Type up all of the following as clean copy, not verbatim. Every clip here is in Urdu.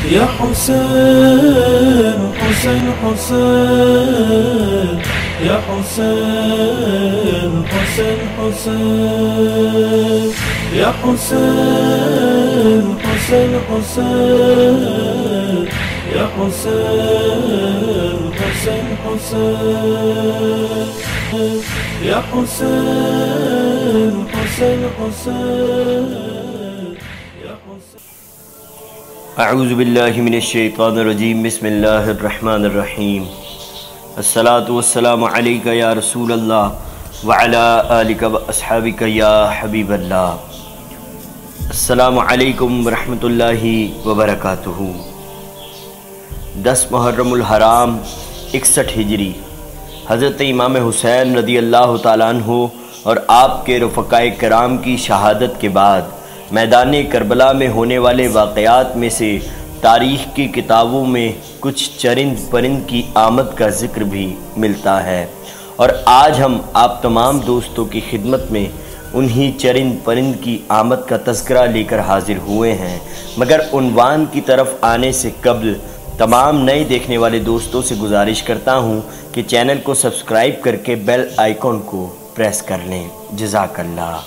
یا حسین حسین حسین یا حسین حسین حسین یا حسین حسین حسین یا حسین حسین حسین یا حسین حسین حسین اعوذ باللہ من الشیطان الرجیم بسم اللہ الرحمن الرحیم الصلاة والسلام علیکہ یا رسول اللہ وعلا آلکہ واصحابکہ یا حبیب اللہ۔ السلام علیکم ورحمۃ اللہ وبرکاتہ۔ 10 محرم الحرام 61 ہجری حضرت امام حسین رضی اللہ تعالیٰ عنہ اور آپ کے رفقائے کرام کی شہادت کے بعد میدان کربلا میں ہونے والے واقعات میں سے تاریخ کی کتابوں میں کچھ چرند پرند کی آمد کا ذکر بھی ملتا ہے، اور آج ہم آپ تمام دوستوں کی خدمت میں انہی چرند پرند کی آمد کا تذکرہ لے کر حاضر ہوئے ہیں۔ مگر عنوان کی طرف آنے سے قبل تمام نئے دیکھنے والے دوستوں سے گزارش کرتا ہوں کہ چینل کو سبسکرائب کر کے بیل آئیکن کو پریس کر لیں۔ جزاک اللہ۔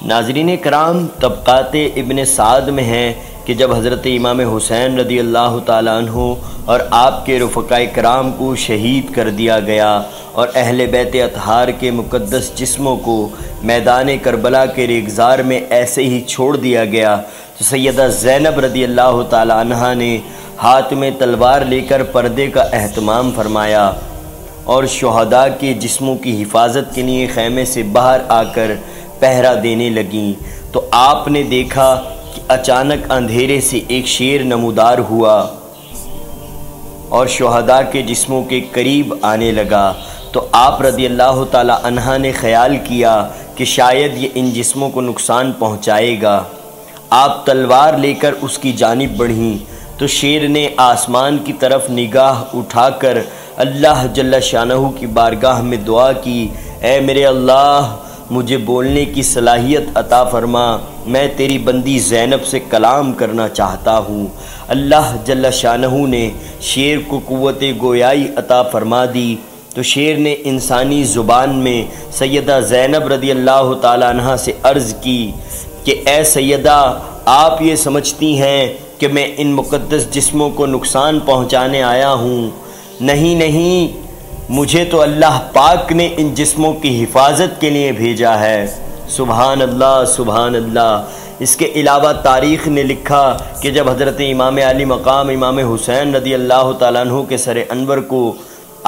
ناظرین کرام، طبقات ابن سعد میں ہیں کہ جب حضرت امام حسین رضی اللہ تعالیٰ عنہ اور آپ کے رفقائے کرام کو شہید کر دیا گیا اور اہل بیت اطہار کے مقدس جسموں کو میدان کربلا کے ریگزار میں ایسے ہی چھوڑ دیا گیا تو سیدہ زینب رضی اللہ تعالیٰ عنہ نے ہاتھ میں تلوار لے کر پردے کا اہتمام فرمایا اور شہداء کے جسموں کی حفاظت کے لیے خیمے سے باہر آ کر پہرا دینے لگیں، تو آپ نے دیکھا کہ اچانک اندھیرے سے ایک شیر نمودار ہوا اور شہداء کے جسموں کے قریب آنے لگا، تو آپ رضی اللہ تعالی عنہ نے خیال کیا کہ شاید یہ ان جسموں کو نقصان پہنچائے گا۔ آپ تلوار لے کر اس کی جانب بڑھیں تو شیر نے آسمان کی طرف نگاہ اٹھا کر اللہ جل شانہ کی بارگاہ میں دعا کی، اے میرے اللہ، مجھے بولنے کی صلاحیت عطا فرما، میں تیری بندی زینب سے کلام کرنا چاہتا ہوں۔ اللہ جل شانہ نے شیر کو قوت گویائی عطا فرما دی، تو شیر نے انسانی زبان میں سیدہ زینب رضی اللہ تعالیٰ عنہ سے عرض کی کہ اے سیدہ، آپ یہ سمجھتی ہیں کہ میں ان مقدس جسموں کو نقصان پہنچانے آیا ہوں؟ نہیں نہیں، مجھے تو اللہ پاک نے ان جسموں کی حفاظت کے لیے بھیجا ہے۔ سبحان اللہ سبحان اللہ۔ اس کے علاوہ تاریخ نے لکھا کہ جب حضرت امام علی مقام امام حسین رضی اللہ تعالیٰ عنہ کے سر انور کو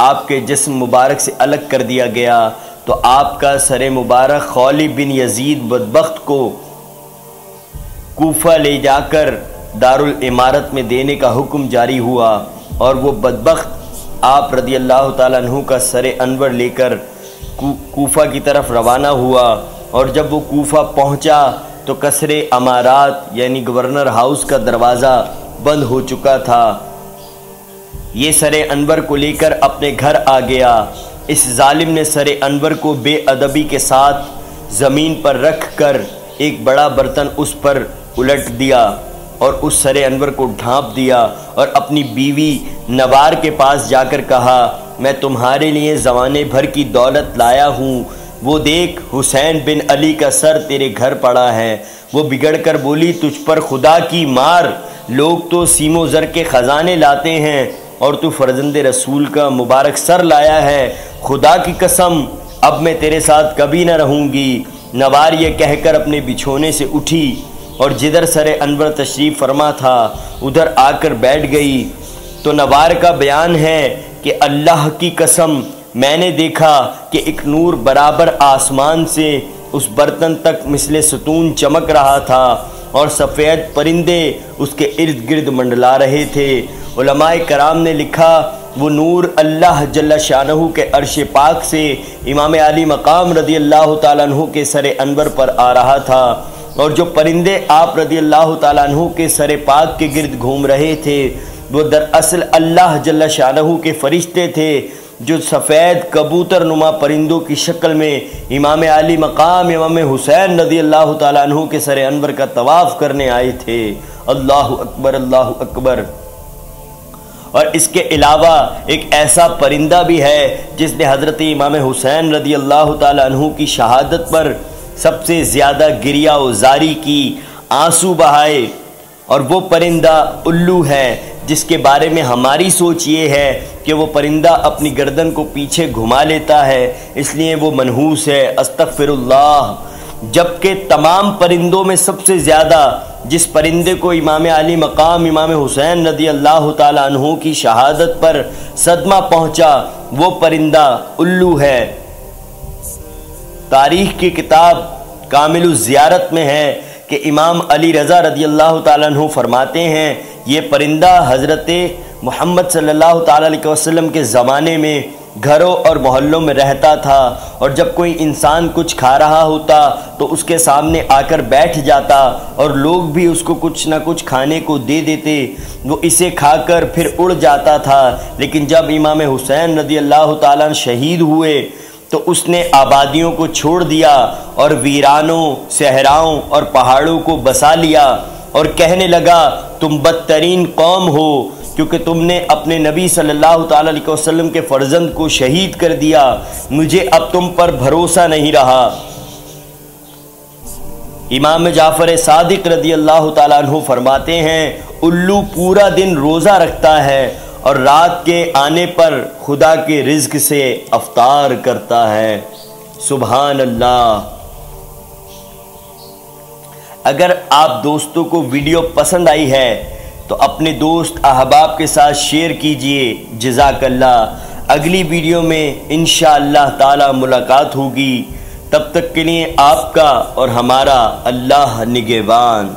آپ کے جسم مبارک سے الگ کر دیا گیا تو آپ کا سر مبارک خولی بن یزید بدبخت کو کوفہ لے جا کر دارالامارت میں دینے کا حکم جاری ہوا، اور وہ بدبخت آپ رضی اللہ تعالیٰ عنہ کا سر انور لے کر کوفہ کی طرف روانہ ہوا، اور جب وہ کوفہ پہنچا تو قصر امارات یعنی گورنر ہاؤس کا دروازہ بند ہو چکا تھا۔ یہ سر انور کو لے کر اپنے گھر آ گیا۔ اس ظالم نے سر انور کو بے ادبی کے ساتھ زمین پر رکھ کر ایک بڑا برتن اس پر الٹ دیا اور اس سر انور کو ڈھانپ دیا، اور اپنی بیوی نوار کے پاس جا کر کہا، میں تمہارے لیے زمانے بھر کی دولت لایا ہوں، وہ دیکھ حسین بن علی کا سر تیرے گھر پڑا ہے۔ وہ بگڑ کر بولی، تجھ پر خدا کی مار، لوگ تو سیم و زر کے خزانے لاتے ہیں اور تو فرزند رسول کا مبارک سر لایا ہے، خدا کی قسم اب میں تیرے ساتھ کبھی نہ رہوں گی۔ نوار یہ کہہ کر اپنے بچھونے سے اٹھی اور جدھر سر انور تشریف فرما تھا ادھر آ کر بیٹھ گئی۔ تو نوار کا بیان ہے کہ اللہ کی قسم میں نے دیکھا کہ ایک نور برابر آسمان سے اس برتن تک مثل ستون چمک رہا تھا اور سفید پرندے اس کے ارد گرد منڈلا رہے تھے۔ علماء کرام نے لکھا وہ نور اللہ جل شانہ کے عرش پاک سے امام علی مقام رضی اللہ تعالیٰ عنہ کے سر انور پر آ رہا تھا، اور جو پرندے آپ رضی اللہ تعالیٰ عنہ کے سر پاک کے گرد گھوم رہے تھے وہ دراصل اللہ جل شانہ کے فرشتے تھے جو سفید کبوتر نما پرندوں کی شکل میں امام علی مقام امام حسین رضی اللہ تعالیٰ عنہ کے سر انور کا طواف کرنے آئے تھے۔ اللہ اکبر اللہ اکبر۔ اور اس کے علاوہ ایک ایسا پرندہ بھی ہے جس نے حضرت امام حسین رضی اللہ تعالیٰ عنہ کی شہادت پر سب سے زیادہ گریہ و زاری کی، آنسو بہائے، اور وہ پرندہ الو ہے، جس کے بارے میں ہماری سوچ یہ ہے کہ وہ پرندہ اپنی گردن کو پیچھے گھما لیتا ہے، اس لیے وہ منحوس ہے، استغفر اللہ۔ جبکہ تمام پرندوں میں سب سے زیادہ جس پرندے کو امام علی مقام امام حسین رضی اللہ تعالیٰ عنہ کی شہادت پر صدمہ پہنچا، وہ پرندہ الو ہے۔ تاریخ کی کتاب کامل الزیارت میں ہے کہ امام علی رضا رضی اللہ تعالیٰ عنہ فرماتے ہیں، یہ پرندہ حضرت محمد صلی اللہ تعالیٰ علیہ وسلم کے زمانے میں گھروں اور محلوں میں رہتا تھا، اور جب کوئی انسان کچھ کھا رہا ہوتا تو اس کے سامنے آ کر بیٹھ جاتا، اور لوگ بھی اس کو کچھ نہ کچھ کھانے کو دے دیتے، وہ اسے کھا کر پھر اڑ جاتا تھا۔ لیکن جب امام حسین رضی اللہ تعالیٰ عنہ شہید ہوئے تو اس نے آبادیوں کو چھوڑ دیا اور ویرانوں، صحراؤں اور پہاڑوں کو بسا لیا، اور کہنے لگا تم بدترین قوم ہو، کیونکہ تم نے اپنے نبی صلی اللہ تعالیٰ علیہ وسلم کے فرزند کو شہید کر دیا، مجھے اب تم پر بھروسہ نہیں رہا۔ امام جعفر صادق رضی اللہ تعالیٰ عنہ فرماتے ہیں، الو پورا دن روزہ رکھتا ہے اور رات کے آنے پر خدا کے رزق سے افطار کرتا ہے۔ سبحان اللہ۔ اگر آپ دوستوں کو ویڈیو پسند آئی ہے تو اپنے دوست احباب کے ساتھ شیئر کیجئے۔ جزاک اللہ۔ اگلی ویڈیو میں انشاءاللہ تعالی ملاقات ہوگی، تب تک کے لیے آپ کا اور ہمارا اللہ نگہبان۔